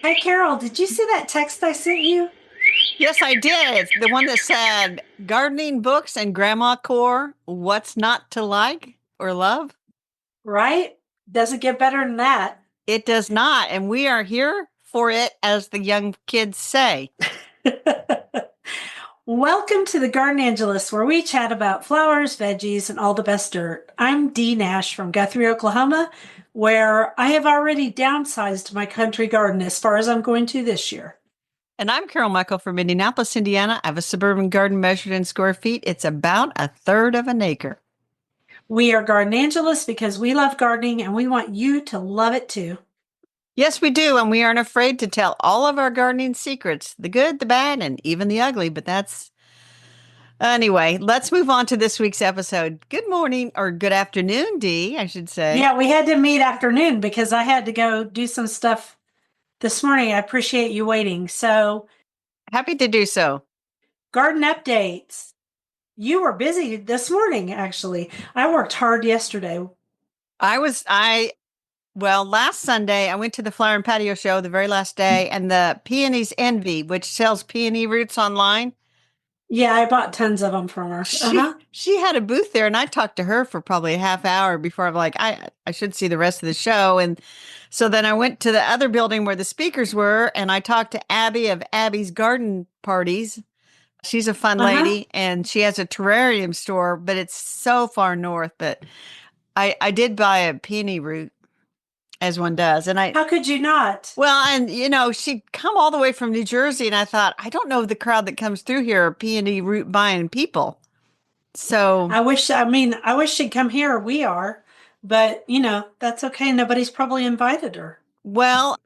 Hi, Carol. Did you see that text I sent you? Yes, I did. It's the one that said gardening books and grandma core. What's not to like or love? Right? Doesn't get better than that. It does not. And we are here for it, as the young kids say. Welcome to the Garden Angelist, where we chat about flowers, veggies, and all the best dirt. I'm Dee Nash from Guthrie, Oklahoma, where I have already downsized my country garden as far as I'm going to this year. And I'm Carol Michael from Indianapolis, Indiana. I have a suburban garden measured in square feet. It's about a third of an acre. We are Garden Angelists because we love gardening and we want you to love it too. Yes, we do. And we aren't afraid to tell all of our gardening secrets, the good, the bad, and even the ugly. But that's anyway, let's move on to this week's episode. Good morning or good afternoon, Dee, I should say. Yeah, we had to meet afternoon because I had to go do some stuff this morning. I appreciate you waiting. So, Happy to do so. garden updates. You were busy this morning, actually. I worked hard yesterday. Well, last Sunday, I went to the Flower and Patio Show the very last day, and the Peonies Envy, which sells peony roots online. Yeah, I bought tons of them from her. Uh-huh. She had a booth there, and I talked to her for probably a half hour before I'm like, I should see the rest of the show. And so then I went to the other building where the speakers were, and I talked to Abby of Abby's Garden Parties. She's a fun Uh-huh. lady, and she has a terrarium store, but it's so far north. But I did buy a peony root, as one does. How could you not? And she'd come all the way from New Jersey, and I thought, I don't know if the crowd that comes through here are P&E root buying people. So, I wish she'd come here. We are. But, that's okay. Nobody's probably invited her.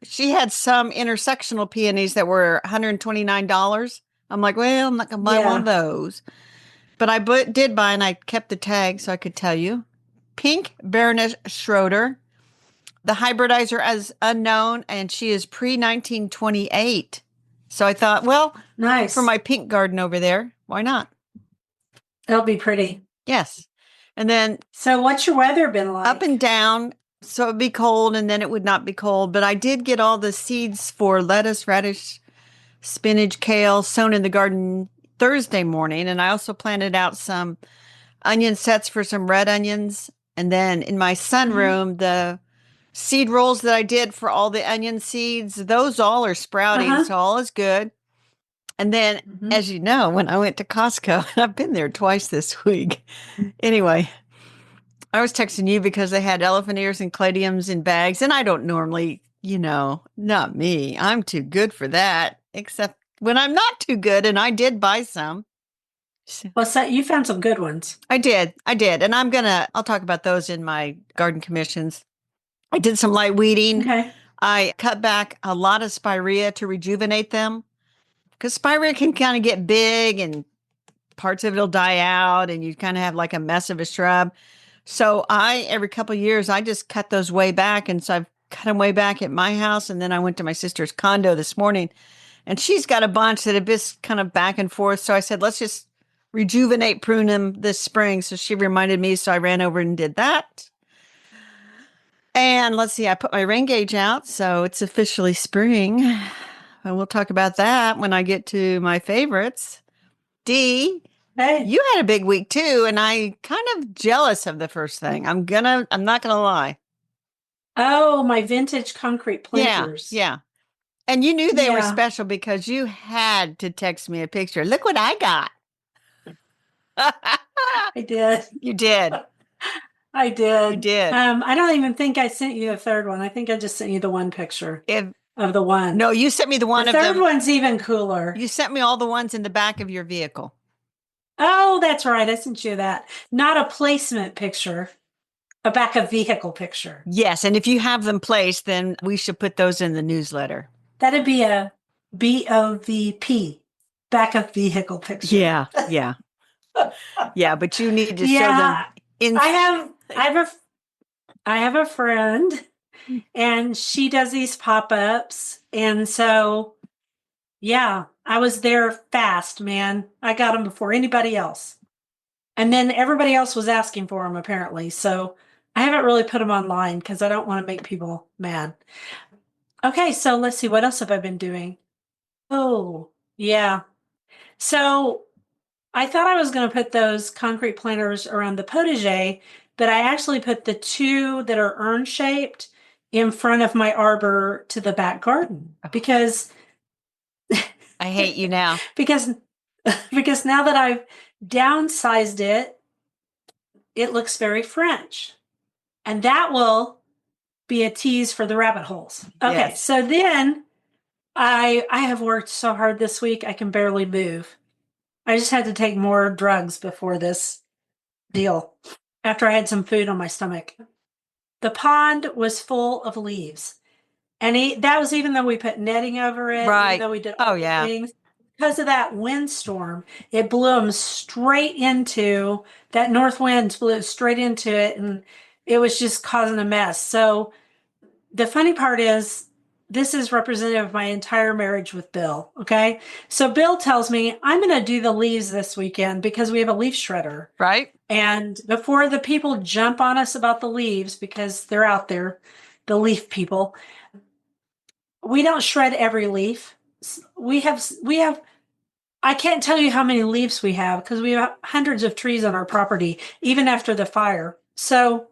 she had some intersectional peonies that were $129. I'm like, well, I'm not gonna buy one of Yeah. those. But did buy, and I kept the tag so I could tell you. Pink Baroness Schroeder. The hybridizer as unknown, and she is pre 1928. So I thought, well, for Nice. my pink garden over there, why not? It'll be pretty. Yes. And then So, what's your weather been up like? and down. So it'd be cold and then it would not be cold. But I did get all the seeds for lettuce, radish, spinach, kale sown in the garden Thursday morning. And I also planted out some onion sets for some red onions. And then in my Hmm. sunroom, the seed rolls that I did for all the onion seeds, those all are sprouting. Uh-huh. So all is good. And then, Hmm. as you know, when I went to Costco, and I've been there twice this week. Anyway, I was texting you because they had elephant ears and caladiums in bags, and I don't normally, not me. I'm too good for that, except when I'm not too good, and I did buy some. So What's that? You found some good ones. I did, and I'll talk about those in my garden commissions. I did some light weeding. Okay. I cut back a lot of spirea to rejuvenate them because spirea can kind of get big and parts of it'll die out, and you kind of have like a mess of a shrub. So every couple of years, I just cut those way back. And so I've cut them way back at my house. And then I went to my sister's condo this morning, and she's got a bunch that have just kind of back and forth. So I said, let's just rejuvenate, prune them this spring. So she reminded me. So I ran over and did that. And let's see, I put my rain gauge out. So it's officially spring. And we'll talk about that when I get to my favorites. D, Hey. you had a big week too, and I kind of jealous of the first thing. I'm not gonna lie. Oh, my vintage concrete Yeah, planters. yeah. And you knew they were Yeah, special because you had to text me a picture. Look what I got. I did. You did. I You did. did. I don't even think I sent you the third one. I think I just sent you the one picture If of the one. no, you sent me the The one of third them. one's even cooler. You sent me all the ones in the back of your vehicle. Oh, that's right. I sent you that. Not a placement picture, a back of vehicle picture. Yes, and if you have them placed, then we should put those in the newsletter. That'd be a BOVP, back of vehicle picture. Yeah, yeah, yeah. But you need to show them Yeah, in. I have I have a I have a friend and she does these pop-ups. And so, yeah, I was there fast, man. I got them before anybody else. And then everybody else was asking for them apparently. So I haven't really put them online because I don't want to make people mad. Okay, so let's see, what else have I been doing? Oh, yeah. So I thought I was going to put those concrete planters around the potager, but I actually put the two that are urn shaped in front of my arbor to the back garden because I hate you now. because because now that I've downsized it, it looks very French. And that will be a tease for the rabbit holes. Okay, Yes. so then I have worked so hard this week I can barely move. I just had to take more drugs before this deal after I had some food on my stomach. The pond was full of leaves. And that was even though we put netting over it, even Right. though we did Oh, all the yeah. things. Because of that windstorm, it blew them straight into that north wind, blew it straight into it, and it was just causing a mess. So the funny part is, this is representative of my entire marriage with Bill. Okay. So Bill tells me I'm going to do the leaves this weekend because we have a leaf shredder. Right. And before the people jump on us about the leaves, because they're out there, the leaf people, we don't shred every leaf. We have I can't tell you how many leaves we have because we have hundreds of trees on our property, even after the fire. So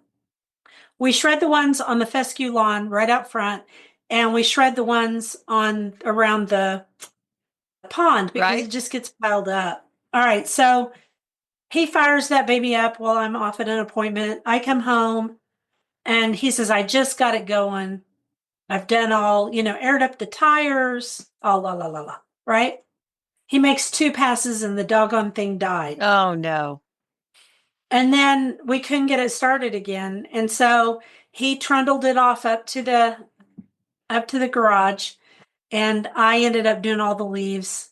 we shred the ones on the fescue lawn right out front, and we shred the ones on around the pond because it Right. just gets piled up. All right, so he fires that baby up while I'm off at an appointment. I come home and he says, I just got it going. I've done all, aired up the tires, all la la la la, right? He makes two passes and the doggone thing died. Oh, no. And then we couldn't get it started again. And so he trundled it off up to the garage, and I ended up doing all the leaves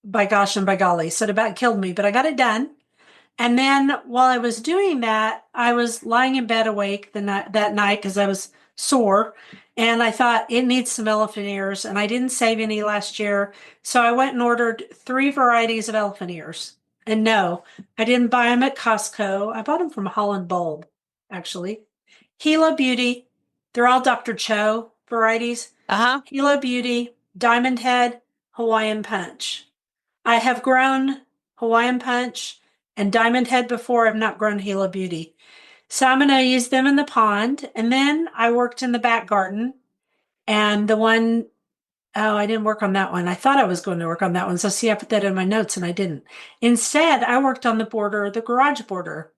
by gosh and by golly. So it about killed me, but I got it done. And then while I was doing that, I was lying in bed awake that night because I was sore. And I thought it needs some elephant ears, and I didn't save any last year. So I went and ordered three varieties of elephant ears. And no, I didn't buy them at Costco. I bought them from Holland Bulb, actually. Gila Beauty, they're all Dr. Cho varieties. Uh-huh. Gila Beauty, Diamond Head, Hawaiian Punch. I have grown Hawaiian Punch and Diamond Head before. I've not grown Gila Beauty. So I'm going to use them in the pond. And then I worked in the back garden. And the one, oh, I didn't work on that one. I thought I was going to work on that one. So see, I put that in my notes and I didn't. Instead, I worked on the border, the garage border,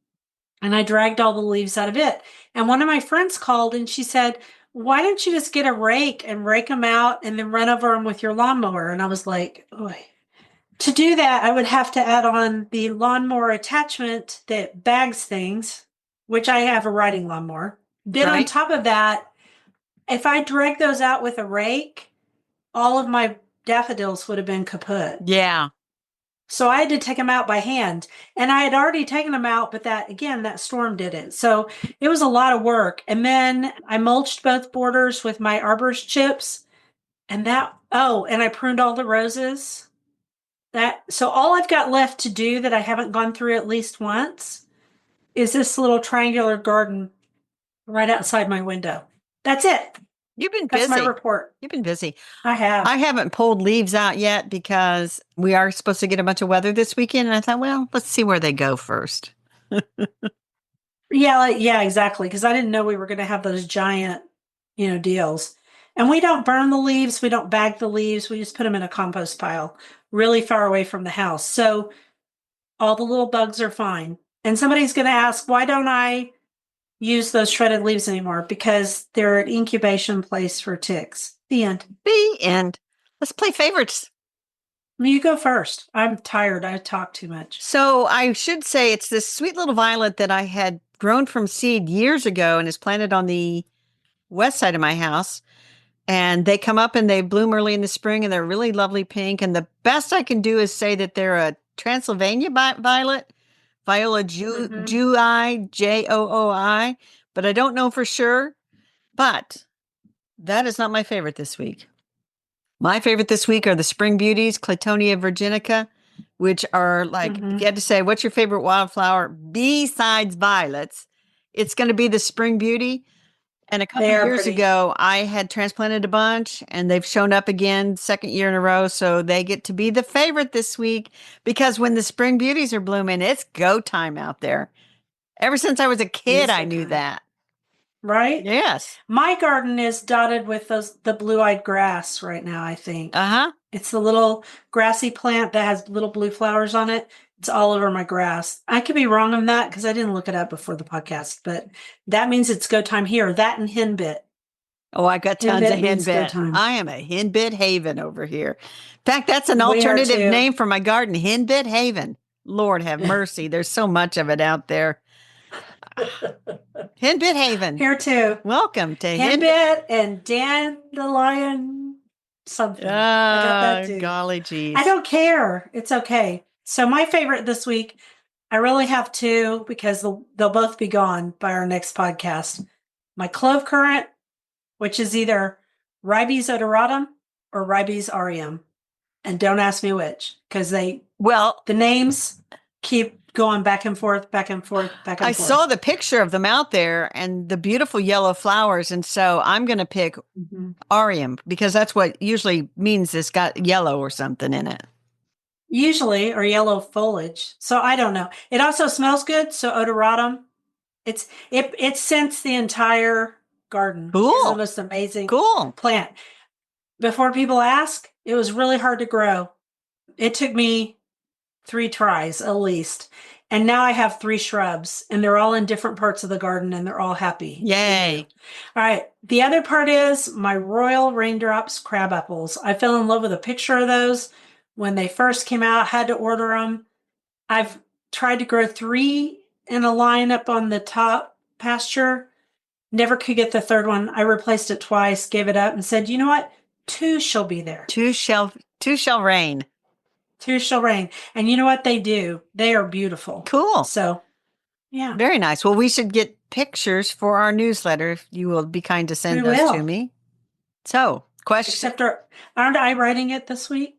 and I dragged all the leaves out of it. And one of my friends called and she said, why don't you just get a rake and rake them out and then run over them with your lawnmower? And I was like, oh, to do that, I would have to add on the lawnmower attachment that bags things, which I have a riding lawnmower. Then on Right. top of that, if I drag those out with a rake, all of my daffodils would have been kaput. Yeah. So I had to take them out by hand. And I had already taken them out, but that storm did it. So it was a lot of work. And then I mulched both borders with my arborist chips. And I pruned all the roses. So all I've got left to do that I haven't gone through at least once is this little triangular garden right outside my window. That's it. You've been That's my busy. report. You've been busy. I have. I haven't pulled leaves out yet because we are supposed to get a bunch of weather this weekend. And I thought, well, let's see where they go first. Yeah, exactly. Because I didn't know we were going to have those giant, deals. And we don't burn the leaves. We don't bag the leaves. We just put them in a compost pile really far away from the house. So all the little bugs are fine. And somebody's going to ask, why don't I use those shredded leaves anymore? Because they're an incubation place for ticks. The end. The end. Let's play favorites. You go first. I'm tired. I talk too much. So I should say it's this sweet little violet that I had grown from seed years ago and is planted on the west side of my house. And they come up and they bloom early in the spring and they're really lovely pink. And the best I can do is say that they're a Transylvania violet, Viola Mm-hmm. Jooi, Jooi, but I don't know for sure. But that is not my favorite this week. My favorite this week are the spring beauties, Claytonia virginica, which are like, if Mm-hmm. you had to say, what's your favorite wildflower besides violets? It's going to be the spring beauty. And a They couple of are years pretty. ago, I had transplanted a bunch and they've shown up again, second year in a row. So they get to be the favorite this week because when the spring beauties are blooming, it's go time out there. Ever since I was a It kid, is I good knew time, that. right? Yes. My garden is dotted with the blue-eyed grass right now, I think. Uh-huh. It's the little grassy plant that has little blue flowers on it. It's all over my grass. I could be wrong on that because I didn't look it up before the podcast, but that means it's go time here. That and henbit. Oh, I got tons of Henbit means go henbit. time. I am a henbit haven over here. In fact, that's an We are alternative too. name for my garden, henbit haven. Lord have mercy. There's so much of it out there. Henbit haven. Here too. Welcome to henbit. Henbit and dandelion something. I got that Ah, too. golly I geez. don't care. It's okay. So my favorite this week, I really have two because they'll both be gone by our next podcast. My clove currant, which is either Ribes odoratum or Ribes aureum. And don't ask me which because Well, the names keep going back and forth, back and forth, back I and forth. saw the picture of them out there and the beautiful yellow flowers. And so I'm going to pick Mhm. Arium because that's what usually means it's got yellow or something in it. Usually, or yellow foliage. So I don't know. It also smells good. So odoratum, it scents the entire garden. It's the Cool. most amazing Cool. plant. Before people ask, it was really hard to grow. It took me 3 tries at least. And now I have 3 shrubs, and they're all in different parts of the garden, and they're all happy and new. Yay. All right. The other part is my Royal Raindrops crab apples. I fell in love with a picture of those when they first came out. Had to order them. I've tried to grow 3 in a line up on the top pasture. Never could get the third one. I replaced it twice, gave it up, and said, you know what? 2 shall be there. Two shall reign. 2 shall reign. And you know what they do? They are beautiful. Cool. So, yeah, Very nice. Well, we should get pictures for our newsletter if you will be kind to we send those to will. me. So, question. Except, aren't I writing it this week?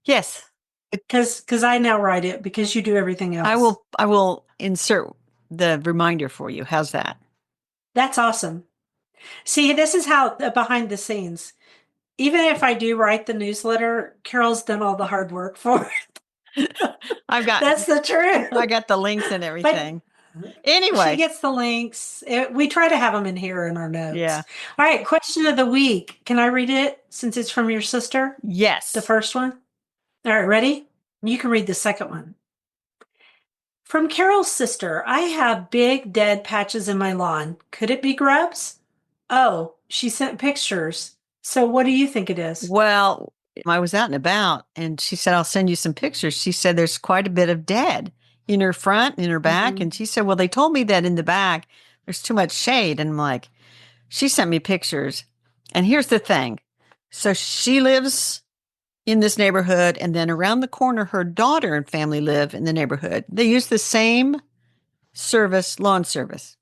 Yes, Because I now write it because you do everything else. I will insert the reminder for you. How's that? That's awesome. See, this is how behind the scenes. Even if I do write the newsletter, Carol's done all the hard work for it. That's the truth. I got the links and But everything. she Anyway, gets the links. We try to have them in here in our notes. yeah. All right, question of the week. Can I read it since it's from your sister? Yes. The first one? All right, ready? You can read the second one. From Carol's sister, I have big dead patches in my lawn. Could it be grubs? Oh, she sent pictures. So what do you think it is? Well, I was out and about and she said, I'll send you some pictures. She said there's quite a bit of dead in her front, in her back. Mhm. And she said, well, they told me that in the back, there's too much shade. And I'm like, she sent me pictures. And here's the thing. So she lives in this neighborhood. And then around the corner, her daughter and family live in the neighborhood. They use the same service, lawn service.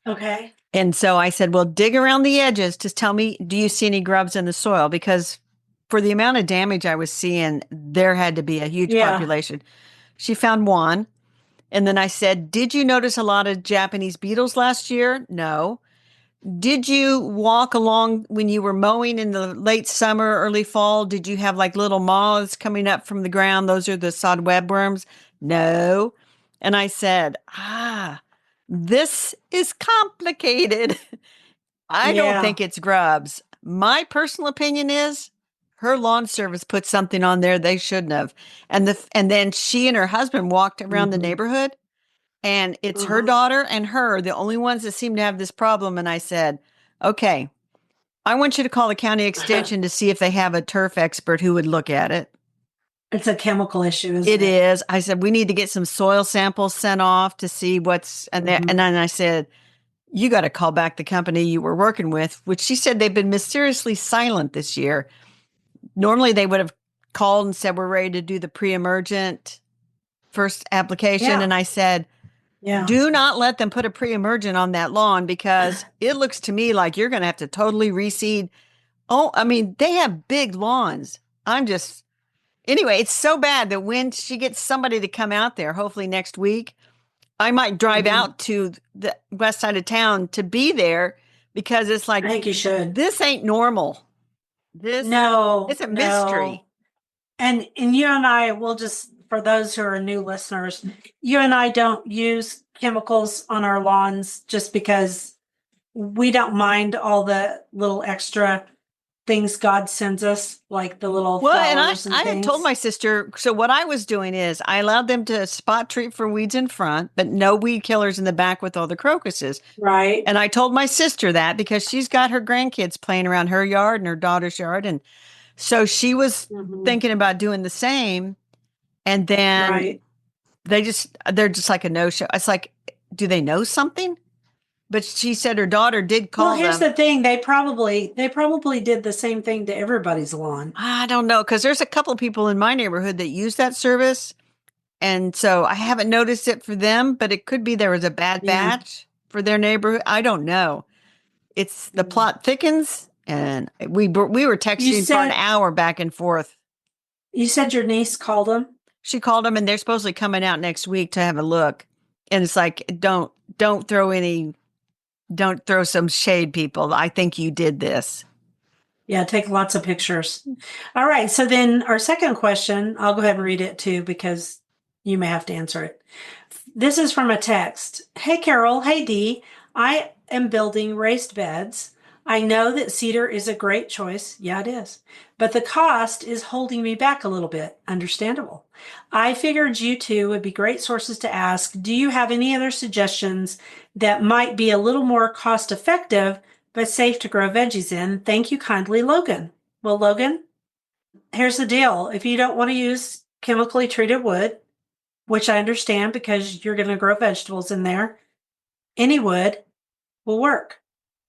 Okay. And so I said, well, dig around the edges. Just tell me, do you see any grubs in the soil? Because for the amount of damage I was seeing, there had to be a huge Yeah. population. She found one. And then I said, did you notice a lot of Japanese beetles last year? No. Did you walk along when you were mowing in the late summer, early fall? Did you have like little moths coming up from the ground? Those are the sod webworms. No. And I said, this is complicated. I don't Yeah. think it's grubs. My personal opinion is her lawn service put something on there they shouldn't have. And then she and her husband walked around the Mhm. neighborhood and it's her Uh-huh. daughter and her, the only ones that seem to have this problem. And I said, okay, I want you to call the county extension to see if they have a turf expert who would look at it. It's a chemical issue, isn't It it? is. I said, we need to get some soil samples sent off to see what's, and Mhm. then I said, you got to call back the company you were working with, which she said they've been mysteriously silent this year. Normally they would have called and said, we're ready to do the pre-emergent first application. Yeah. And I said, Yeah. do not let them put a pre-emergent on that lawn because it looks to me like you're going to have to totally reseed. Oh, I mean, they have big lawns. Anyway, it's so bad that when she gets somebody to come out there, hopefully next week, I might drive Mhm. out to the west side of town to be there because it's I like, think you should. this ain't normal. This No, it's a no. mystery. And you and I will just, for those who are new listeners, you and I don't use chemicals on our lawns just because we don't mind all the little extra things God sends us, like the little Well, and flowers and I had told things. my sister, so what I was doing is I allowed them to spot treat for weeds in front, but no weed killers in the back with all the crocuses. Right. And I told my sister that because she's got her grandkids playing around her yard and her daughter's yard. And so she was Mhm. thinking about doing the same. And then Right. they're just like a no show. It's like, do they know something? But she said her daughter did Well, call here's them. the thing. They probably did the same thing to everybody's lawn. I don't know, because there's a couple of people in my neighborhood that use that service. And so I haven't noticed it for them, but it could be there was a bad Yeah. batch for their neighborhood. I don't know. It's the Mm. plot thickens, and we were You texting for an said hour back and forth. you said your niece called them. She called them, and they're supposedly coming out next week to have a look. And it's like, don't throw any, don't throw some shade, people. I think you did this. Yeah, take lots of pictures. All right. So then our second question, I'll go ahead and read it too because you may have to answer it. This is from a text. Hey, Carol. Hey, Dee. I am building raised beds. I know that cedar is a great choice. Yeah, it is. But the cost is holding me back a little bit. Understandable. I figured you two would be great sources to ask. Do you have any other suggestions that might be a little more cost effective but safe to grow veggies in? Thank you kindly, Logan. Well, Logan, here's the deal. If you don't want to use chemically treated wood, which I understand because you're going to grow vegetables in there, any wood will work,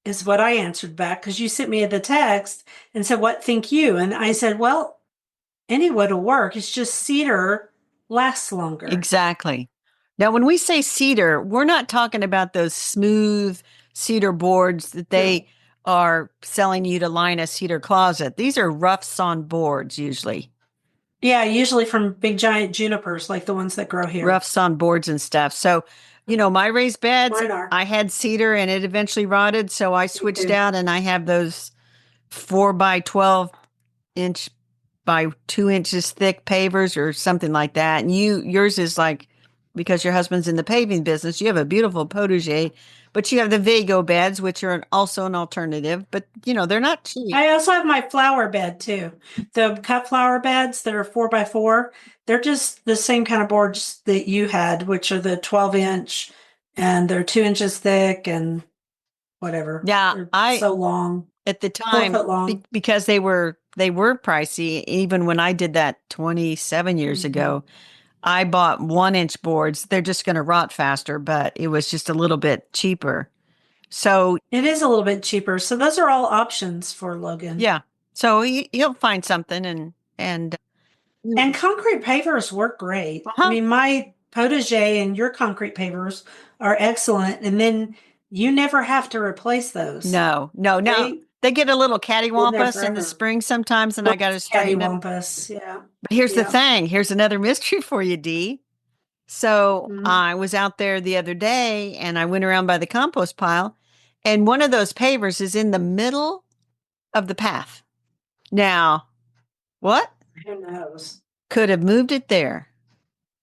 is what I answered back because you sent me the text and said, what think you? And I said, well, any wood will work. It's just cedar lasts longer. Exactly. Now, when we say cedar, we're not talking about those smooth cedar boards that No. they are selling you to line a cedar closet. These are rough sawn boards, usually Yeah, usually from big giant junipers like the ones that grow here. rough sawn boards and stuff. So, my raised beds, Mine are. I had cedar and it eventually rotted. So I Me switched too. out and I have those 4 by 12 inch by 2 inches thick pavers or something like that. And yours is like, because your husband's in the paving business, you have a beautiful potager, but you have the Vago beds, which are also an alternative, but they're not cheap. I also have my flower bed too. The cut flower beds that are 4 by 4. They're just the same kind of boards that you had, which are the 12-inch and they're 2 inches thick and whatever. Yeah, They're I so long, at the four time foot long. because they were pricey even when I did that 27 years Mhm. ago. I bought 1 inch boards. They're just going to rot faster, but it was just a little bit cheaper. So, It is a little bit cheaper. So those are all options for Logan. yeah. So you'll find something and And concrete pavers work great. I uh-huh. mean, my potager and your concrete pavers are excellent. And then you never have to replace those. No, no. Now They they get a little been there cattywampus in the forever. spring sometimes, and I got to straighten them. Cattywampus. Yeah. But here's the Yeah. thing. Here's another mystery for you, Dee. So Mhm. I was out there the other day, and I went around by the compost pile, and one of those pavers is in the middle of the path. Now, what Who knows? could have moved it there?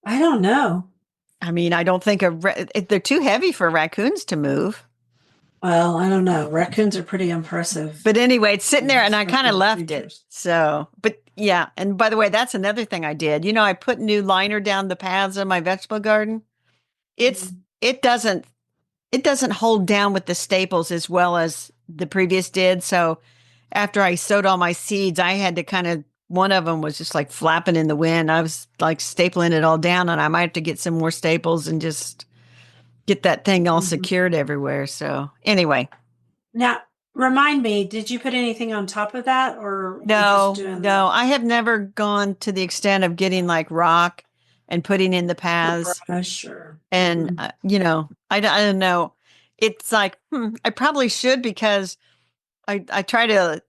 I don't know. I mean, I don't think they're too heavy for raccoons to move. Well, I don't know. Raccoons are pretty impressive But anyway, it's sitting there and I kind of destructive left it. creatures. So, but yeah. And by the way, that's another thing I did. I put new liner down the paths of my vegetable garden. It's, Mhm. it doesn't, it doesn't hold down with the staples as well as the previous did. So after I sowed all my seeds, I had to one of them was just like flapping in the wind. I was like stapling it all down and I might have to get some more staples and just get that thing all Mhm. secured everywhere. So anyway. Now, remind me, did you put anything on top of that or you're just No, doing no, I have never gone to the extent of getting like rock and putting in the the paths. brush or And, mhm. I don't know. It's like, I probably should because I try to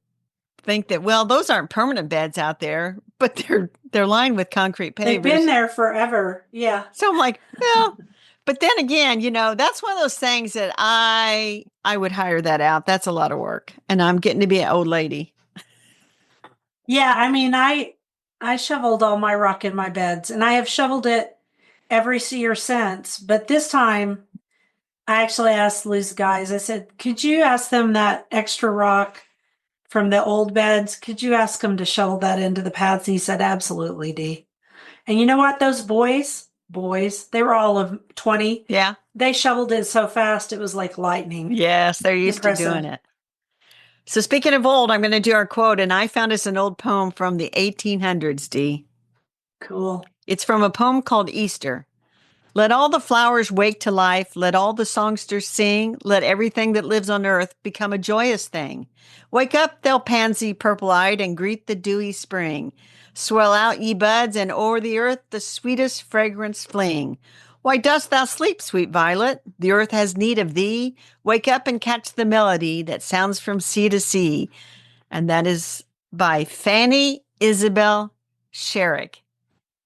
think that, well, those aren't permanent beds out there, but they're lined with concrete They've been pavers. there forever. Yeah. So I'm like, well, But then again, that's one of those things that I would hire that out. That's a lot of work. And I'm getting to be an old lady. Yeah, I mean, I shoveled all my rock in my beds, and I have shoveled it every year since. But this time, I actually asked Lou's guys. I said, "Could you ask them that extra rock from the old beds? Could you ask them to shovel that into the paths?" And he said, "Absolutely, Dee." And you know what? Those boys, they were all of 20. Yeah. They shoveled it so fast it was like lightning. Yes, they're used to doing Impressive. it. So speaking of old, I'm going to do our quote, and I found us an old poem from the 1800s, Dee. Cool. It's from a poem called Easter. Let all the flowers wake to life. Let all the songsters sing. Let everything that lives on earth become a joyous thing. Wake up, thou pansy purple-eyed, and greet the dewy spring. Swell out, ye buds, and o'er the earth the sweetest fragrance fling. Why dost thou sleep, sweet violet? The earth has need of thee. Wake up and catch the melody that sounds from sea to sea. And that is by Fanny Isabel Sherrick,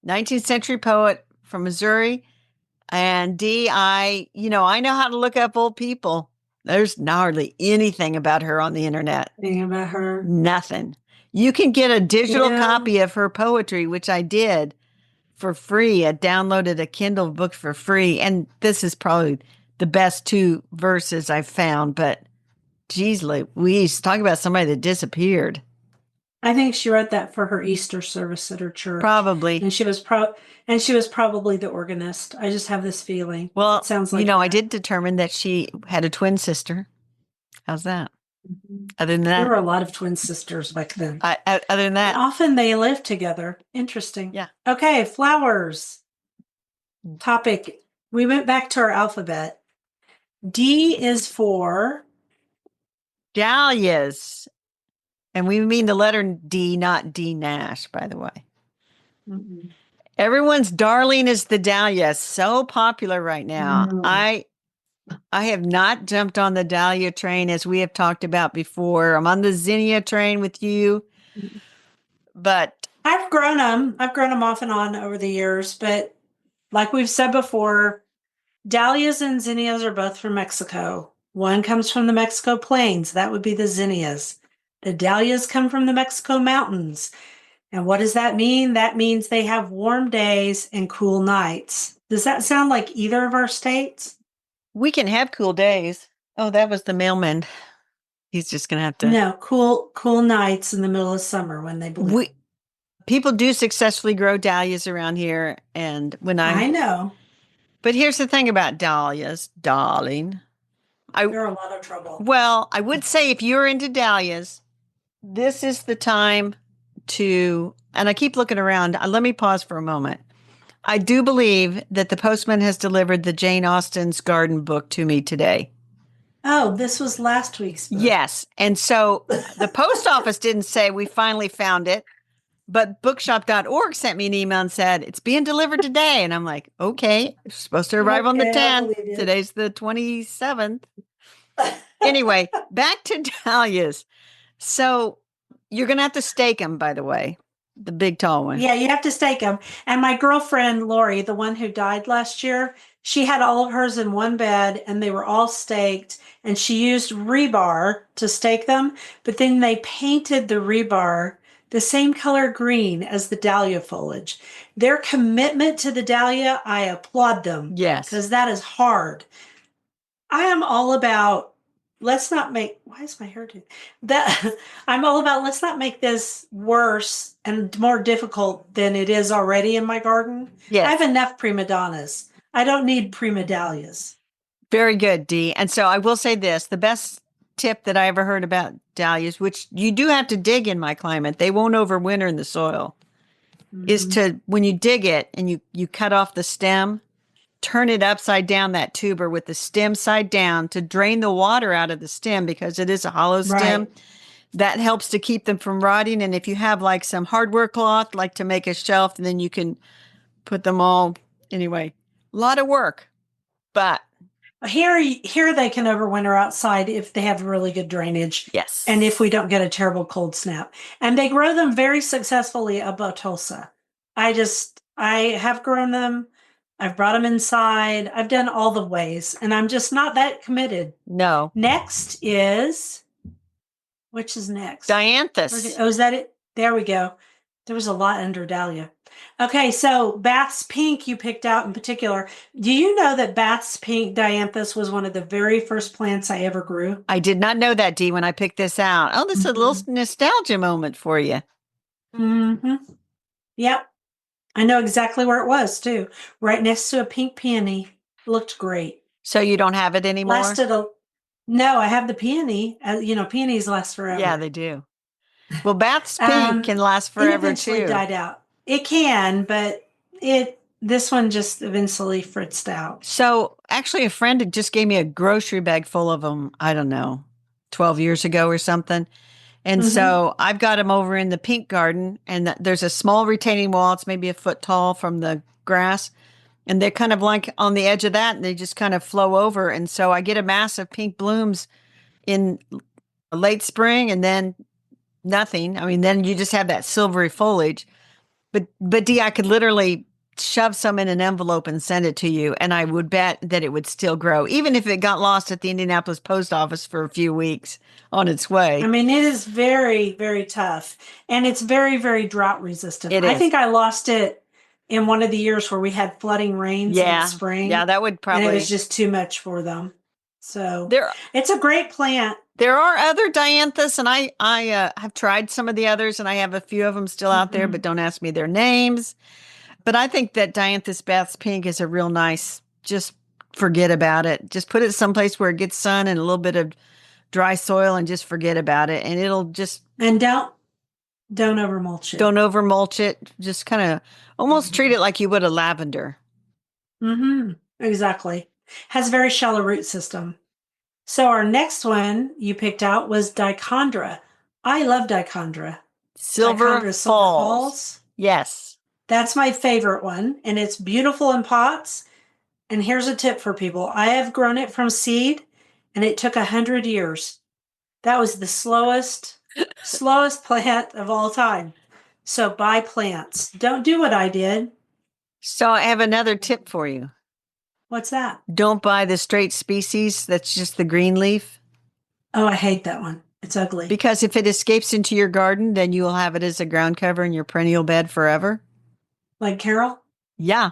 19th century poet from Missouri. And Dee, I know how to look up old people. There's not hardly anything about her on the internet. Thinking about her. Nothing. You can get a digital Yeah. copy of her poetry, which I did for free. I downloaded a Kindle book for free. And this is probably the best two verses I've found. But geez, Louise, talk about somebody that disappeared. I think she wrote that for her Easter service at her church. Probably. And she was probably the organist. I just have this feeling. Well, It sounds like I that. did determine that she had a twin sister. How's that? Mhm. Other than There that, were a lot of twin sisters back then. other than And that, often they lived together. Interesting. yeah. Okay, flowers. Topic. We went back to our alphabet. D is for Dahlias. And we mean the letter D, not D Nash, by the way. Everyone's darling is the dahlia. So popular right now. Mm. I have not jumped on the dahlia train as we have talked about before. I'm on the zinnia train with you, but I've grown them. I've grown them off and on over the years, but like we've said before, dahlias and zinnias are both from Mexico. One comes from the Mexico plains. That would be the zinnias. The dahlias come from the Mexico mountains. And what does that mean? That means they have warm days and cool nights. Does that sound like either of our states? we can have cool days. Oh, that was the mailman. He's just going to have to. No, cool nights in the middle of summer when they bloom. People do successfully grow dahlias around here. And I know. but here's the thing about dahlias, darling. They're a lot of trouble. Well, I would say if you're into dahlias, this is the time to, and I keep looking around. Let me pause for a moment. I do believe that the postman has delivered the Jane Austen's garden book to me today. Oh, this was last week's book. Yes. And so the post office didn't say we finally found it, but bookshop.org sent me an email and said it's being delivered today. And I'm like, okay, it's supposed to arrive on the Okay, I 10th. believe you. Today's the 27th. Anyway, back to dahlias. So you're going to have to stake them, by the way, the big tall one. Yeah, you have to stake them. And my girlfriend, Lori, the one who died last year, she had all of hers in one bed and they were all staked. And she used rebar to stake them, but then they painted the rebar the same color green as the dahlia foliage. Their commitment to the dahlia, I applaud them. Yes. Because that is hard. I am all about let's not make why is my hair doing that? I'm all about let's not make this worse and more difficult than it is already in my garden. Yes. I have enough prima donnas. I don't need prima dahlias. Very good, Dee. And so I will say this, the best tip that I ever heard about dahlias, which you do have to dig in my climate, they won't overwinter in the soil, is to, when you dig it and you cut off the stem, turn it upside down, that tuber with the stem side down to drain the water out of the stem because it is a hollow stem. Right. That helps to keep them from rotting. And if you have like some hardware cloth, like to make a shelf, then you can put them all, anyway, a lot of work, but Here they can overwinter outside if they have really good drainage. yes. And if we don't get a terrible cold snap. And they grow them very successfully above Tulsa. I have grown them. I've brought them inside. I've done all the ways, and I'm just not that committed. No. Next is, which is next? Dianthus. Oh, is that it? There we go. There was a lot under dahlia. Okay, so Bath's Pink you picked out in particular. Do you know that Bath's Pink dianthus was one of the very first plants I ever grew? I did not know that, Dee, when I picked this out. Oh, this is a little nostalgia moment for you. Mm-hmm. Yep. I know exactly where it was too. Right next to a pink peony. Looked great. So you don't have it anymore? Lasted a No, I have the peony. Peonies last forever. Yeah, they do. Well, Bath's Pink can last It forever eventually too. died out. It can, but this one just eventually fritzed out. So actually, a friend had just gave me a grocery bag full of them, I don't know, 12 years ago or something. And so I've got them over in the pink garden, and there's a small retaining wall. It's maybe a foot tall from the grass. And they're kind of like on the edge of that, and they just kind of flow over. And so I get a mass of pink blooms in late spring and then nothing. I mean, then you just have that silvery foliage. But Dee, I could literally shove some in an envelope and send it to you, and I would bet that it would still grow, even if it got lost at the Indianapolis post office for a few weeks on its way. I mean, it is very, very tough, and it's very, very drought resistant. It I is. think I lost it in one of the years where we had flooding rains in the spring. Yeah, that would probably. And it was just too much for them. So There, it's a great plant. there are other dianthus, and I have tried some of the others, and I have a few of them still out there, but don't ask me their names. But I think that Dianthus Bath's Pink is a real nice, just forget about it. Just put it someplace where it gets sun and a little bit of dry soil and just forget about it. And it'll just. And don't overmulch it. Don't overmulch it. Just kind of almost treat it like you would a lavender. Exactly. Has a very shallow root system. So our next one you picked out was dichondra. I love dichondra. Silver Falls. Yes. That's my favorite one, and it's beautiful in pots. And here's a tip for people. I have grown it from seed, and it took 100 years. That was the slowest plant of all time. So buy plants. Don't do what I did. So I have another tip for you. What's that? Don't buy the straight species. That's just the green leaf. Oh, I hate that one. It's ugly. Because if it escapes into your garden, then you will have it as a ground cover in your perennial bed forever. Like Carol? Yeah.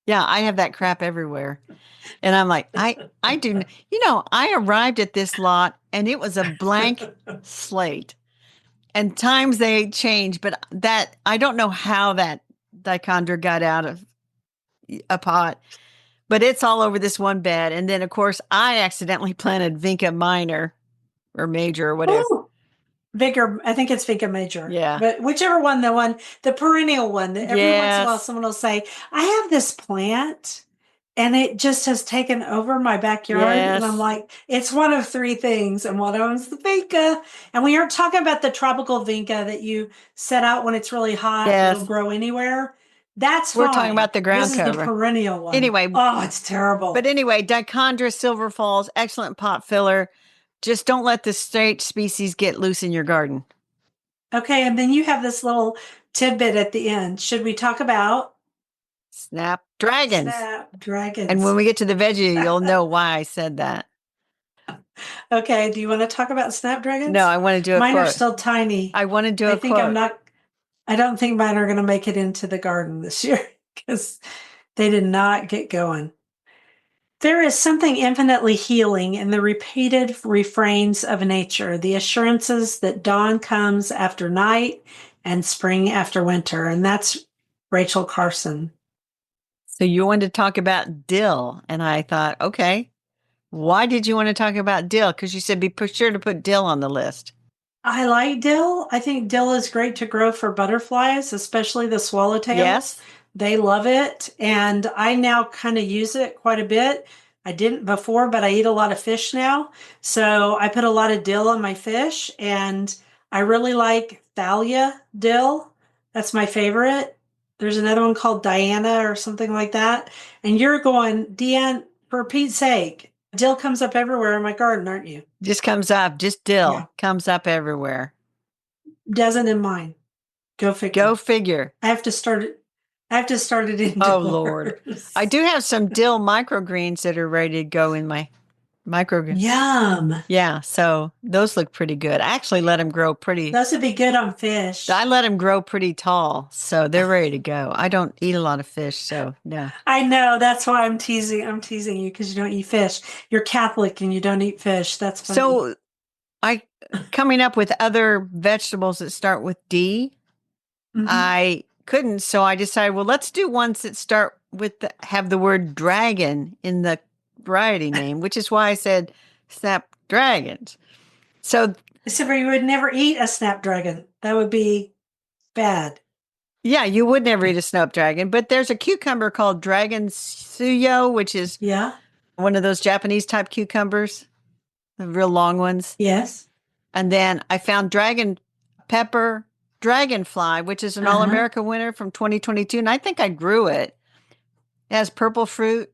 Yeah, I have that crap everywhere. And I'm like, I do. I arrived at this lot and it was a blank slate. And times they change, but that I don't know how that dichondra got out of a pot, but it's all over this one bed. And then, of course, I accidentally planted Vinca minor or major or whatever. Ooh. Vigor, I think it's Vinca major. Yeah. But whichever one, the perennial one, that every once in a while someone will say, I have this plant and it just has taken over my backyard. Yes. And I'm like, it's one of three things. And one of them's the Vinca. And we aren't talking about the tropical Vinca that you set out when it's really hot. Yes. It'll grow anywhere. That's We're fine. talking about the ground this cover. This is the perennial one. Anyway. Oh, it's terrible. But anyway, dichondra, Silver Falls, excellent pot filler. Just don't let the straight species get loose in your garden. Okay, and then you have this little tidbit at the end. Should we talk about snapdragons? Snapdragons. And when we get to the veggie, you'll know why I said that. Okay, do you want to talk about snapdragons? No, I want to do a Mine quote. Are still tiny. I want to do a quote. I don't think mine are going to make it into the garden this year because they did not get going. There is something infinitely healing in the repeated refrains of nature, the assurances that dawn comes after night and spring after winter. And that's Rachel Carson. So you wanted to talk about dill. And I thought, okay, why did you want to talk about dill? Because you said be sure to put dill on the list. I like dill. I think dill is great to grow for butterflies, especially the swallowtails. Yes. They love it. And I now kind of use it quite a bit. I didn't before, but I eat a lot of fish now. So I put a lot of dill on my fish. And I really like thalia dill. That's my favorite. There's another one called Diana or something like that. And you're going, Deanne, for Pete's sake, dill comes up everywhere in my garden, aren't you? Just comes up. Just dill comes up everywhere. Doesn't in mine. Go figure. Go figure. I have to start I've just started Oh, Lord. I indoors. do have some dill microgreens that are ready to go in my micro. Yum. Yeah, so those look pretty good. I actually let them grow pretty. Those would be good on I fish. let them grow pretty tall, so they're ready to go. I don't eat a lot of fish, so no. I know. That's why I'm teasing. I'm teasing you because you don't eat fish. You're Catholic and you don't eat fish. That's funny. So I coming up with other vegetables that start with D. Hmm. I couldn't, so I decided, well, let's do ones that start with have the word dragon in the variety name, which is why I said snapdragons. So Except for you would never eat a snapdragon. That would be bad. yeah, you would never eat a snapdragon, but there's a cucumber called dragon suyo, which is Yeah. one of those Japanese type cucumbers, the real long ones. Yes. And then I found dragon pepper dragonfly, which is an All Uh-huh. America winner from 2022. And I think I grew it. It has purple fruit.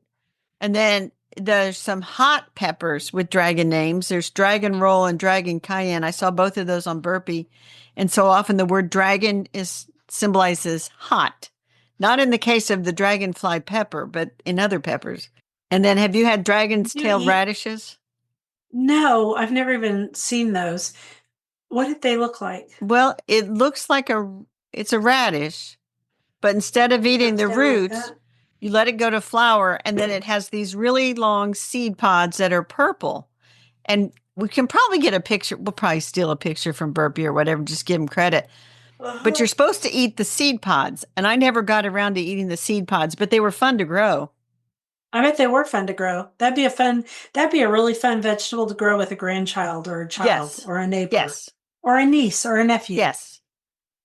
And then there's some hot peppers with dragon names. There's dragon roll and dragon cayenne. I saw both of those on Burpee. And so often the word dragon is symbolizes hot. Not in the case of the dragonfly pepper, but in other peppers. And then have you had dragon's You tail eat? radishes? No, I've never even seen those. What did they look like? Well, it looks like it's a radish, but instead of It eating comes the down like roots, that. you let it go to flower, and then it has these really long seed pods that are purple. And we can probably get a picture. We'll probably steal a picture from Burpee or whatever, just give him credit. But Uh-huh. you're supposed to eat the seed pods. And I never got around to eating the seed pods, but they were fun to grow. I bet they were fun to grow. That'd be a really fun vegetable to grow with a grandchild or a child Yes. or a neighbor Yes. or a niece or a nephew. Yes.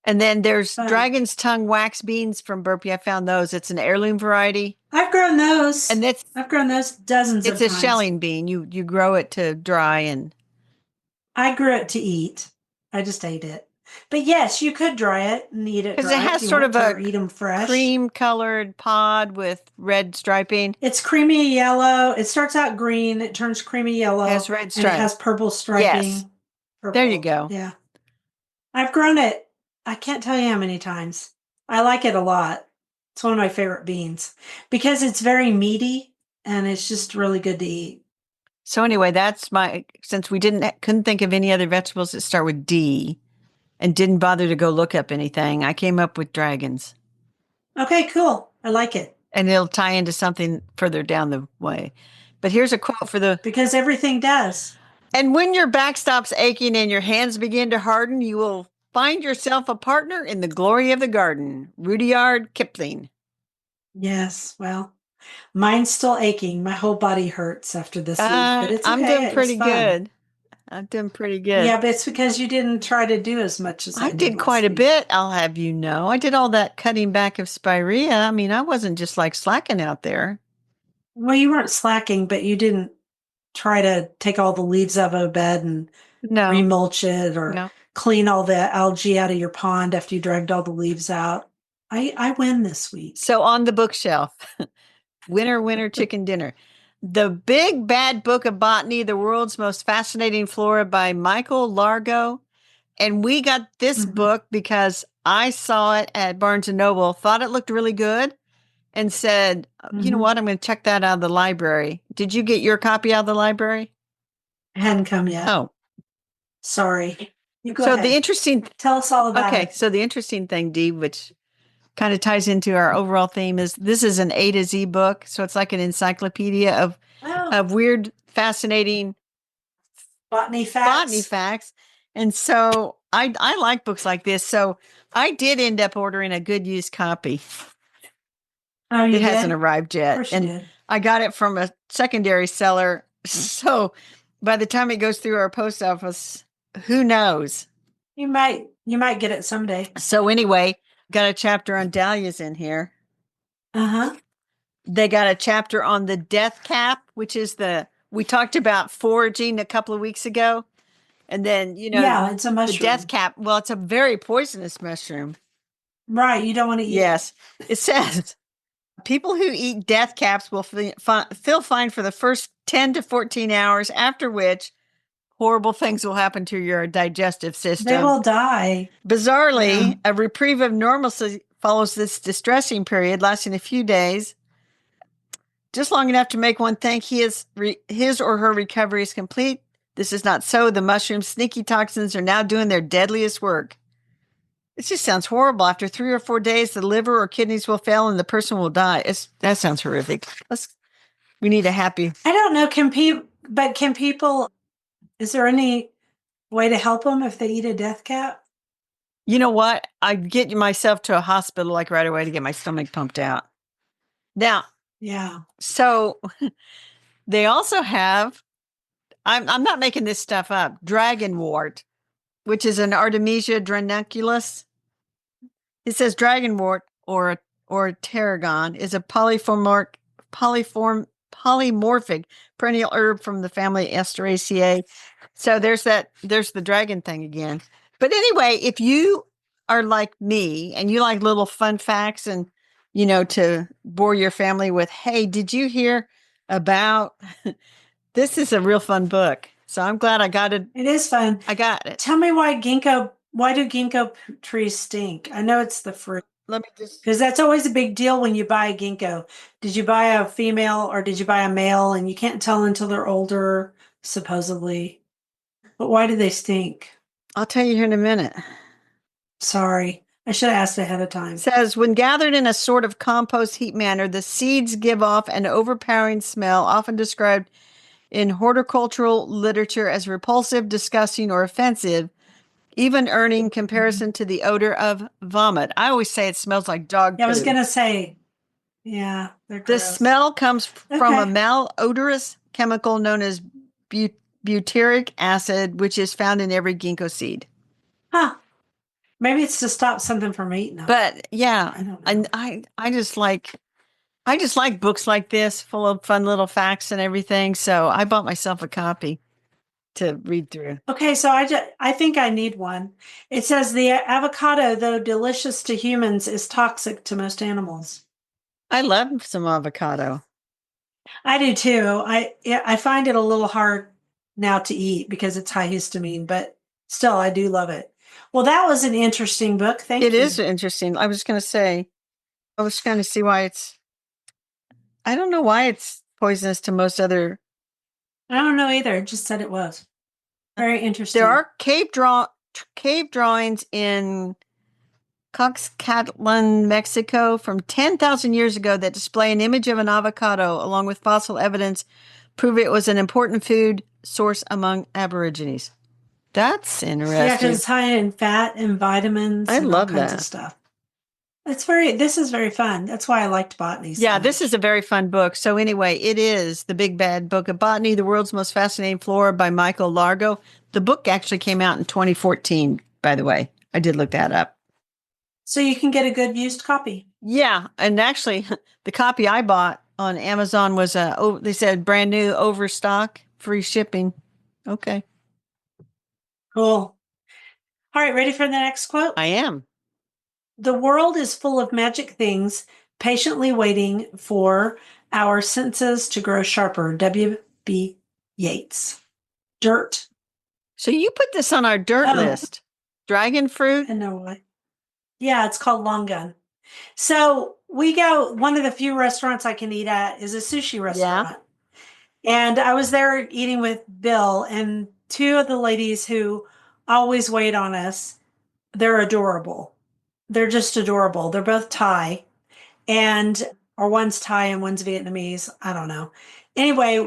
And then there's Fun. dragon's tongue wax beans from Burpee. I found those. It's an heirloom variety. I've grown those. And I've grown those dozens it's of a times. shelling bean. You grow it to dry and I grew it to eat. I just ate it. But yes, you could dry it and eat it because it dry if has you sort want of to, or a eat them fresh. cream colored pod with red striping. It's creamy yellow. It starts out green, it turns creamy Has yellow, red and it stripe. has purple Yes. striping. There you Purple. go. Yeah. I've grown it. I can't tell you how many times. I like it a lot. It's one of my favorite beans because it's very meaty and it's just really good to eat. So anyway, that's since we couldn't think of any other vegetables that start with D and didn't bother to go look up anything, I came up with dragons. Okay, cool. I like it And it'll tie into something further down the way. But here's a quote for the because everything does. and when your back stops aching and your hands begin to harden, you will find yourself a partner in the glory of the garden. Rudyard Kipling. Yes. Well, mine's still aching. My whole body hurts after this week, but it's I'm doing okay. It was pretty fun. good. I'm doing pretty good. Yeah, but it's because you didn't try to do as much as I I did did quite last a week. bit, I'll have you know. I did all that cutting back of spirea. I mean, I wasn't just like slacking out there. Well, you weren't slacking, but you didn't try to take all the leaves out of a bed and No, remulch it or no. clean all the algae out of your pond after you dragged all the leaves out. I win this week. So on the bookshelf, winner, winner, chicken dinner. The Big Bad Book of Botany, The World's Most Fascinating Flora by Michael Largo. And we got this Mhm. book because I saw it at Barnes and Noble, thought it looked really good, and said, you know Mhm. what? I'm going to check that out of the library. Did you get your copy out of the library? Hadn't come yet. Oh, Sorry. You go so the ahead. interesting, Tell us all about okay. it. So the interesting thing, Dee, which kind of ties into our overall theme, is this is an A to Z book. So it's like an encyclopedia Oh, of weird, fascinating botany botany facts. facts. And so I like books like this. So I did end up ordering a good used copy. Oh, It you hasn't did? Of arrived yet. course you And did. I got it from a secondary seller. So by the time it goes through our post office, who knows? You might get it someday. So anyway, got a chapter on dahlias in here. Uh-huh. They got a chapter on the death cap, which is we talked about foraging a couple of weeks ago. And then, Yeah, it's a the death mushroom. cap, well, it's a very poisonous mushroom. Right, you don't want to eat it. Yes. It says people who eat death caps will feel fine for the first 10 to 14 hours, after which horrible things will happen to your digestive They system. will die. Bizarrely, Yeah. a reprieve of normalcy follows this distressing period lasting a few days, just long enough to make one think his or her recovery is complete. This is not so. The mushroom's sneaky toxins are now doing their deadliest work. It just sounds horrible. After 3 or 4 days, the liver or kidneys will fail and the person will die. That sounds horrific. We need a happy. I don't know. Can people, is there any way to help them if they eat a death cap? You know what? I'd get myself to a hospital like right away to get my stomach pumped out. Now, Yeah. so they also have, I'm not making this stuff up, dragonwort, which is an Artemisia dranunculus. It says dragonwort or tarragon is a polymorphic perennial herb from the family Asteraceae. So there's the dragon thing again. But anyway, if you are like me and you like little fun facts and, to bore your family with, hey, did you hear about this? Is a real fun book. So I'm glad I got it. It is fun. I got it. Tell me why do ginkgo trees stink? I know it's the fruit. Let me just, Because that's always a big deal when you buy a ginkgo. Did you buy a female or did you buy a male? And you can't tell until they're older, supposedly. But why do they stink? I'll tell you here in a minute. Sorry. I should have asked ahead of time. It says, when gathered in a sort of compost heap manner, the seeds give off an overpowering smell, often described in horticultural literature as repulsive, disgusting, or offensive, even earning comparison to the odor of vomit. I always say it smells like dog Yeah, I was poo. going to say, yeah, they're The gross. smell comes from a Okay. malodorous chemical known as butyric acid, which is found in every ginkgo seed. Huh. Maybe it's to stop something from eating them. But yeah, I don't know. and I just like books like this full of fun little facts and everything. So I bought myself a copy to read through. Okay, so I think I need one. It says the avocado, though delicious to humans, is toxic to most animals. I love some avocado. I do too. I find it a little hard now to eat because it's high histamine, but still I do love it. Well, that was an interesting book. Thank you. It is interesting. I was going to say, I was trying to see why I don't know why it's poisonous to most other. I don't know either. It just said it was. Very interesting. There are cave drawings in Coxcatlan, Mexico from 10,000 years ago that display an image of an avocado along with fossil evidence prove it was an important food source among Aborigines. That's Yeah, interesting. because it's high in fat and vitamins I and all love kinds that. of stuff. This is very fun. That's why I liked botany. Yeah, this is a very fun book. So anyway, it is The Big Bad Book of Botany, The World's Most Fascinating Flora by Michael Largo. The book actually came out in 2014, by the way. I did look that up. So you can get a good used copy. Yeah, and actually the copy I bought on Amazon was they said brand new, overstock, free shipping. Okay. Cool. All right, ready for the next quote? I am. The world is full of magic things, patiently waiting for our senses to grow sharper. W.B. Yeats. Dirt. So you put this on our dirt list. Dragon fruit? I know what. Yeah, it's called Long Gun. So one of the few restaurants I can eat at is a sushi restaurant. Yeah. And I was there eating with Bill and two of the ladies who always wait on us. They're adorable. They're just adorable. They're both Thai or one's Thai and one's Vietnamese. I don't know. Anyway,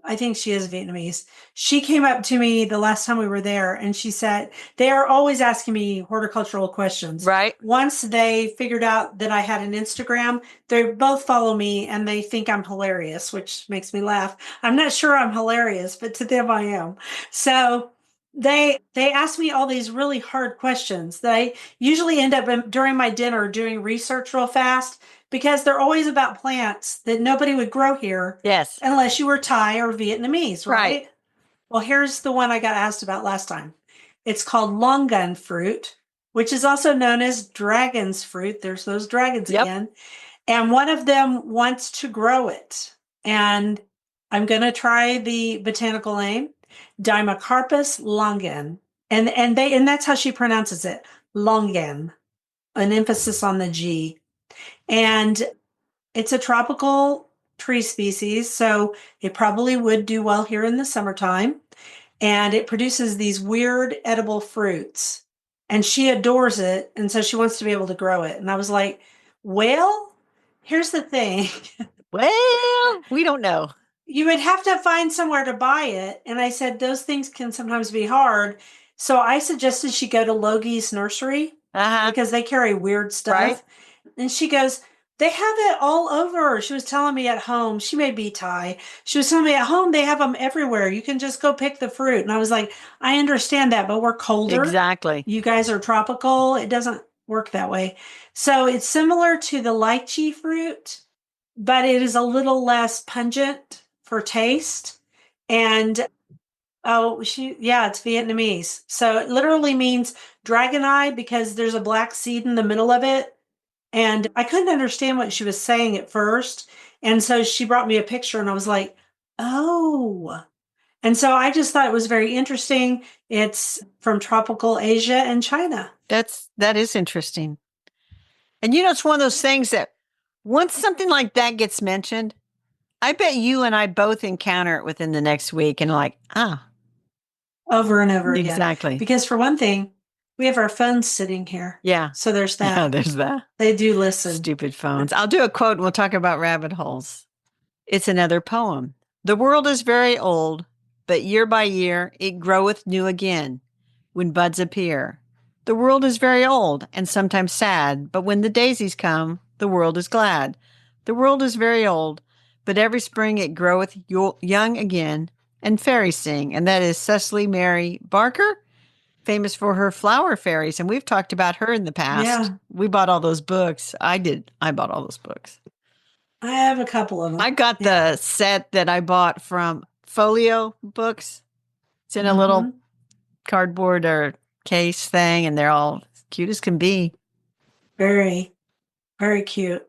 I think she is Vietnamese. She came up to me the last time we were there and she said, they are always asking me horticultural questions. Right. Once they figured out that I had an Instagram, they both follow me and they think I'm hilarious, which makes me laugh. I'm not sure I'm hilarious, but to them I am. So they ask me all these really hard questions that I usually end up during my dinner doing research real fast because they're always about plants that nobody would grow here. Yes. Unless you were Thai or Vietnamese, right? Well, here's the one I got asked about last time. It's called longan fruit, which is also known as dragon's fruit. There's those dragons again. And one of them wants to grow it. And I'm going to try the botanical name, Dimacharpus longan. And that's how she pronounces it, longan. an emphasis on the G. And it's a tropical tree species, so it probably would do well here in the summertime. And it produces these weird edible fruits. And she adores it. And so she wants to be able to grow it. And I was like, well, here's the thing. Well, we don't know. You would have to find somewhere to buy it. And I said, those things can sometimes be hard. So I suggested she go to Logie's Nursery Uh-huh. because they carry weird stuff. Right. And she goes, they have it all over. She was telling me at home, she may be Thai. She was telling me at home, they have them everywhere. You can just go pick the fruit. And I was like, I understand that, but we're colder. Exactly. You guys are tropical. It doesn't work that way. So it's similar to the lychee fruit, but it is a little less pungent for taste. And it's Vietnamese. So it literally means dragon eye because there's a black seed in the middle of it. And I couldn't understand what she was saying at first. And so she brought me a picture and I was like, oh. And so I just thought it was very interesting. It's from tropical Asia and China. That is interesting. And it's one of those things that once something like that gets mentioned, I bet you and I both encounter it within the next week and over and over again. Exactly. Because for one thing, we have our phones sitting here. Yeah. So there's that. Yeah, there's that. They do listen. Stupid phones. I'll do a quote and we'll talk about rabbit holes. It's another poem. The world is very old, but year by year it groweth new again when buds appear. The world is very old and sometimes sad, but when the daisies come, the world is glad. The world is very old, but every spring it groweth young again, and fairies sing. And that is Cecily Mary Barker, famous for her flower fairies. And we've talked about her in the past. Yeah. We bought all those books. I did. I bought all those books. I have a couple of them. I got the set that I bought from Folio Books. It's in a little cardboard or case thing, and they're all cute as can be. Very, very cute.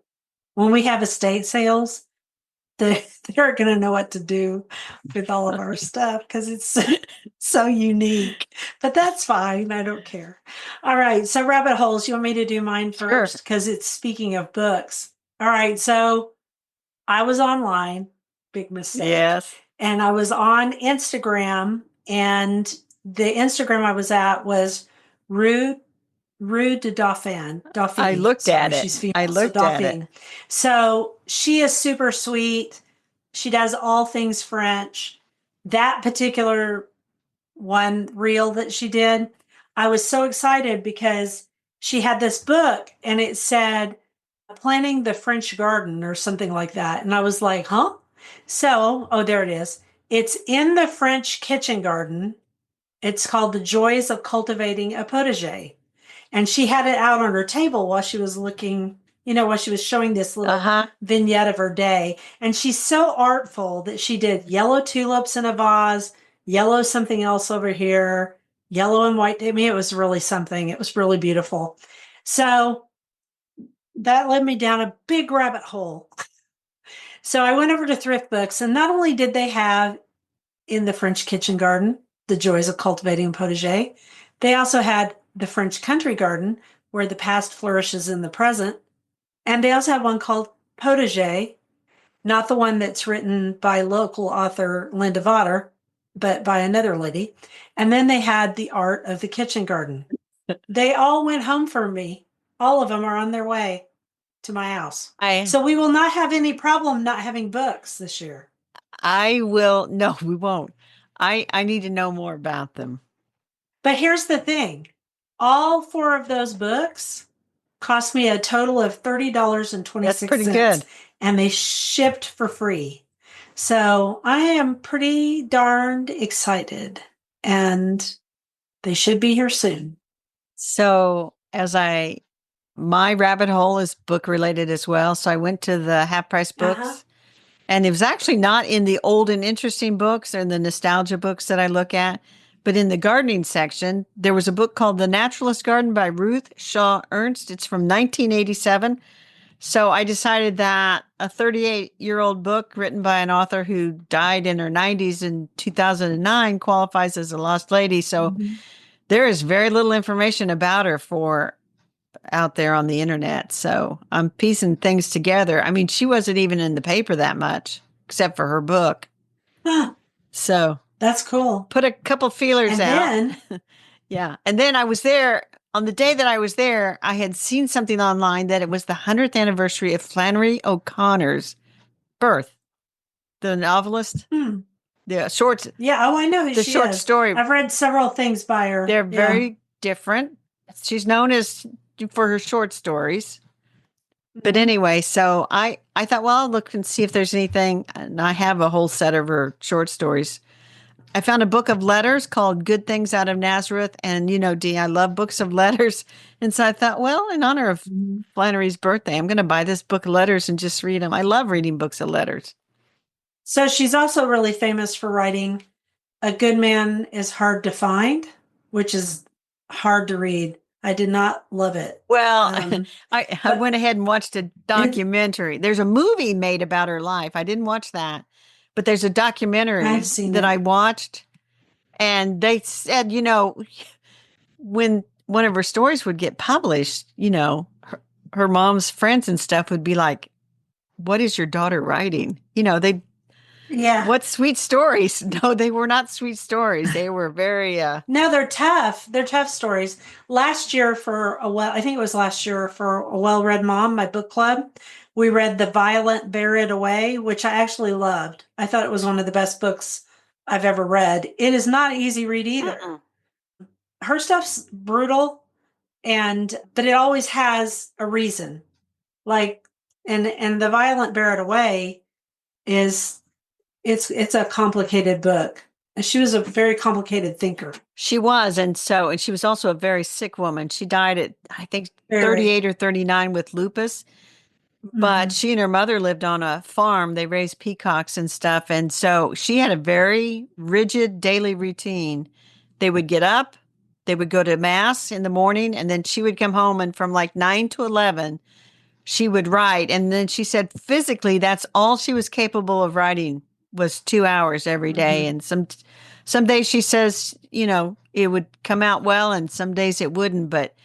When we have estate sales, they're going to know what to do with all of our stuff because it's so unique. But that's fine. I don't care. All right. So rabbit holes, you want me to do mine first? Because it's speaking of books. All right. So I was online. Big mistake. Yes. And I was on Instagram, and the Instagram I was at was Rue de Dauphine. I looked at it. She's female, I looked at it. So she is super sweet. She does all things French. That particular one reel that she did, I was so excited because she had this book and it said Planting the French Garden or something like that. And I was like, huh? So, there it is. It's in the French kitchen garden. It's called The Joys of Cultivating a Potager. And she had it out on her table while she was looking, while she was showing this little vignette of her day. And she's so artful that she did yellow tulips in a vase, yellow something else over here, yellow and white. I mean, it was really something. It was really beautiful. So that led me down a big rabbit hole. So I went over to Thrift Books, and not only did they have in the French kitchen garden, The Joys of Cultivating a Potager, they also had the French country garden, where the past flourishes in the present. And they also had one called Potager, not the one that's written by local author Linda Vodder, but by another lady. And then they had The Art of the Kitchen Garden. They all went home for me. All of them are on their way to my house. So we will not have any problem not having books this year. No, we won't. I need to know more about them. But here's the thing. All 4 of those books cost me a total of $30.26. That's pretty good. And they shipped for free. So I am pretty darned excited. And they should be here soon. So my rabbit hole is book related as well. So I went to the Half Price Books, and it was actually not in the old and interesting books or the nostalgia books that I look at, but in the gardening section, there was a book called The Naturalist Garden by Ruth Shaw Ernst. It's from 1987. So I decided that a 38-year-old book written by an author who died in her 90s in 2009 qualifies as a lost lady. So there is very little information about her for out there on the internet. So I'm piecing things together. I mean, she wasn't even in the paper that much, except for her book. Huh, So that's cool. put a couple feelers And out. then, Yeah. And then I was there on the day that I was there. I had seen something online that it was the 100th anniversary of Flannery O'Connor's birth, the novelist, hmm, the short, yeah, oh, I know who the she short is. story. I've read several things by her. They're Yeah. very different. She's known as for her short stories. But Mhm. anyway, so I thought, well, I'll look and see if there's anything. And I have a whole set of her short stories. I found a book of letters called Good Things Out of Nazareth. And, Dee, I love books of letters. And so I thought, well, in honor of Mhm. Flannery's birthday, I'm going to buy this book of letters and just read them. I love reading books of letters. So she's also really famous for writing A Good Man is Hard to Find, which is hard to read. I did not love it. Well, I But went ahead and watched a it, documentary. There's a movie made about her life. I didn't watch that, but there's a I've documentary seen that I it. watched. And they said, when one of her stories would get published, her mom's friends and stuff would be like, "What is your daughter writing?" Yeah. What sweet stories? No, they were not sweet stories. They were very, No, they're tough. They're tough stories. Last year I think it was last year for a well-read mom, my book club, we read The Violent Bear It Away, which I actually loved. I thought it was one of the best books I've ever read. It is not an easy read either. Mm-mm. Her stuff's brutal but it always has a reason. Like and The Violent Bear It Away is it's a complicated book. And she was a very complicated thinker. She was. And she was also a very sick woman. She died at, I think, Very. 38 or 39 with lupus. But Mhm. she and her mother lived on a farm. They raised peacocks and stuff. And so she had a very rigid daily routine. They would get up, they would go to mass in the morning, and then she would come home. And from like 9 to 11, she would write. And then she said physically, that's all she was capable of writing was 2 hours every day. Mhm. And some days she says, it would come out well, and some days it wouldn't. But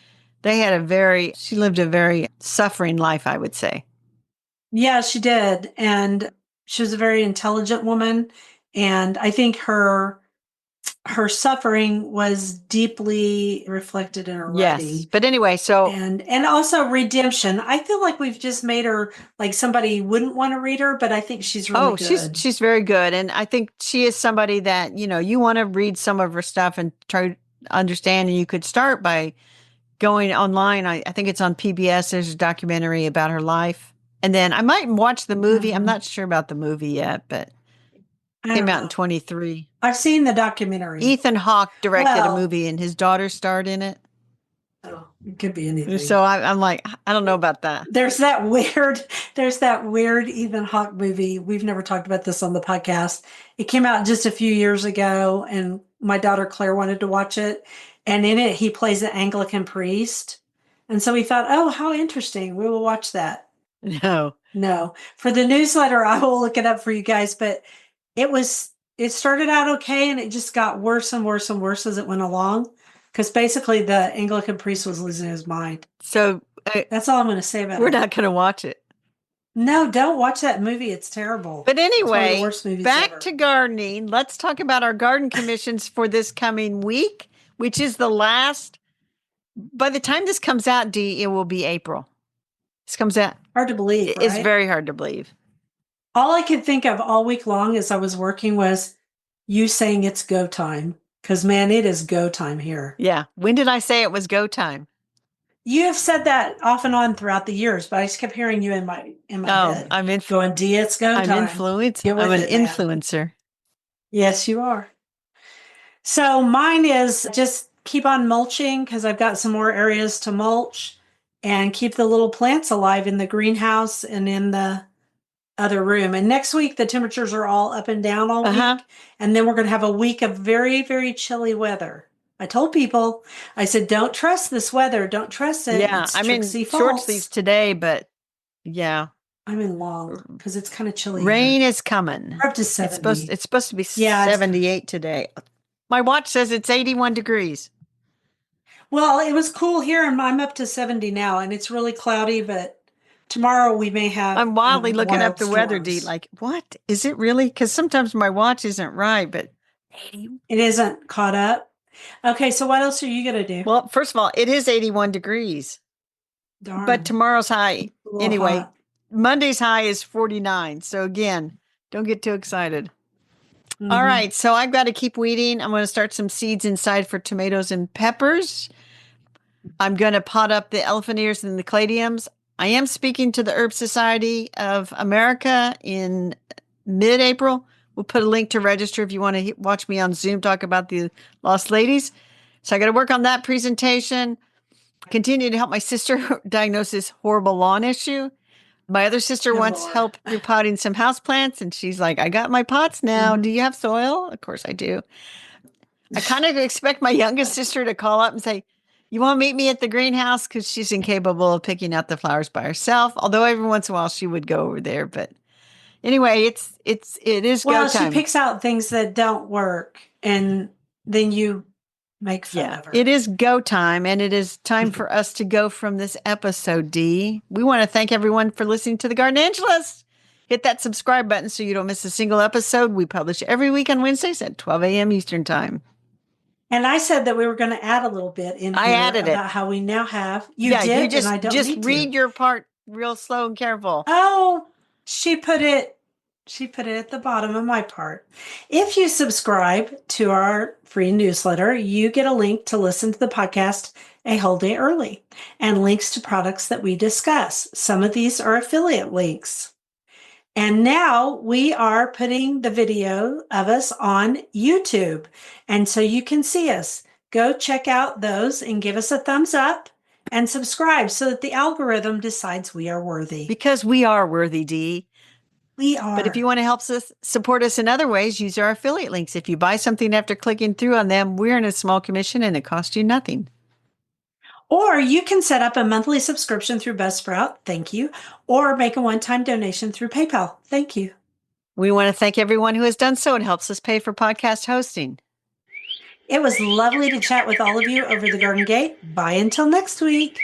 she lived a very suffering life, I would say. Yeah, she did. And she was a very intelligent woman. And I think her suffering was deeply reflected in her Yes. writing. But anyway, so And also redemption. I feel like we've just made her like somebody wouldn't want to read her, but I think she's really oh, she's good. she's very good. And I think she is somebody that, you want to read some of her stuff and try to understand. And you could start by going online. I think it's on PBS. There's a documentary about her life. And then I might watch the movie. I'm Mhm. not sure about the movie yet, but I came don't out in know. 23. I've seen the documentary. Ethan Hawke directed a Well, movie and his daughter starred in it. oh, it could be anything. So I'm like, I don't know about that. There's that weird Ethan Hawke movie. We've never talked about this on the podcast. It came out just a few years ago, and my daughter Claire wanted to watch it. And in it, he plays an Anglican priest. And so we thought, oh, how interesting. We will watch that. No. No, for the newsletter, I will look it up for you guys. But it started out okay, and it just got worse and worse and worse as it went along. Because basically, the Anglican priest was losing his mind. So That's all I'm going to say about we're it. not going to watch it. No, don't watch that movie. It's terrible. But It's one of the anyway, worst movies back ever. to gardening. Let's talk about our garden commissions for this coming week, which is the last. By the time this comes out, Dee, it will be April. This comes out. Hard to believe, It's right? very hard to believe. All I could think of all week long as I was working was you saying it's go time. Because, man, it is go time here. Yeah. When did I say it was go time? You have said that off and on throughout the years, but I just kept hearing you in my Oh, head I'm going, Dee, it's go I'm time. influence. Get with I'm an it, man. influencer. Yes, you are. So mine is just keep on mulching because I've got some more areas to mulch and keep the little plants alive in the greenhouse and in the other room. And next week, the temperatures are all up and down all Uh-huh. week. And then we're going to have a week of very, very chilly weather. I told people, I said, don't trust this weather. Don't trust it. Yeah. It's I'm in tricksy short false. sleeves today, but yeah. I'm in long because it's kind of chilly Rain here. is coming. We're up to 70. It's supposed to be Yeah, 78 today. My watch says it's 81 degrees. Well, it was cool here, and I'm up to 70 now, and it's really cloudy, but tomorrow we may have I'm wildly looking up wild the weather, Dee. storms. Like, what? Is it really? Because sometimes my watch isn't right, but It isn't caught up. Okay, so what else are you gonna do? well, first of all, it is 81 degrees, but Darn, tomorrow's high, a little anyway, hot. Monday's high is 49. So again, don't get too excited. All Hmm. right, so I've got to keep weeding. I'm going to start some seeds inside for tomatoes and peppers. I'm going to pot up the elephant ears and the caladiums. I am speaking to the Herb Society of America in mid-April. We'll put a link to register if you want to watch me on Zoom talk about the lost ladies. So I got to work on that presentation. Continue to help my sister diagnose this horrible lawn issue. My other sister Good wants Lord. help repotting some houseplants, and she's like, I got my pots now. Do Mhm. you have soil? Of course I do. I kind of expect my youngest sister to call up and say, you want to meet me at the greenhouse? Because she's incapable of picking out the flowers by herself. Although every once in a while she would go over there. But anyway, it is go Well, she time. picks out things that don't work, and then you make fun Yeah, of it her. is go time, and it is time for us to go from this episode, Dee. We want to thank everyone for listening to the Garden Angelist. Hit that subscribe button so you don't miss a single episode. We publish every week on Wednesdays at 12 a.m. Eastern Time. And I said that we were going to add a little bit in I here added it. about how we now have. You Yeah, you did, and I don't just need to. read your part real slow and careful. Oh, she put it. She put it at the bottom of my part. If you subscribe to our free newsletter, you get a link to listen to the podcast a whole day early and links to products that we discuss. Some of these are affiliate links. And now we are putting the video of us on YouTube. And so you can see us. Go check out those and give us a thumbs up and subscribe so that the algorithm decides we are worthy. Because we are worthy, Dee. We But if you are. want to help us support us in other ways, use our affiliate links. If you buy something after clicking through on them, we're in a small commission and it costs you nothing. Or you can set up a monthly subscription through Buzzsprout. Thank you. Or make a one-time donation through PayPal. Thank you. We want to thank everyone who has done so and helps us pay for podcast hosting. It was lovely to chat with all of you over the Garden Gate. Bye until next week.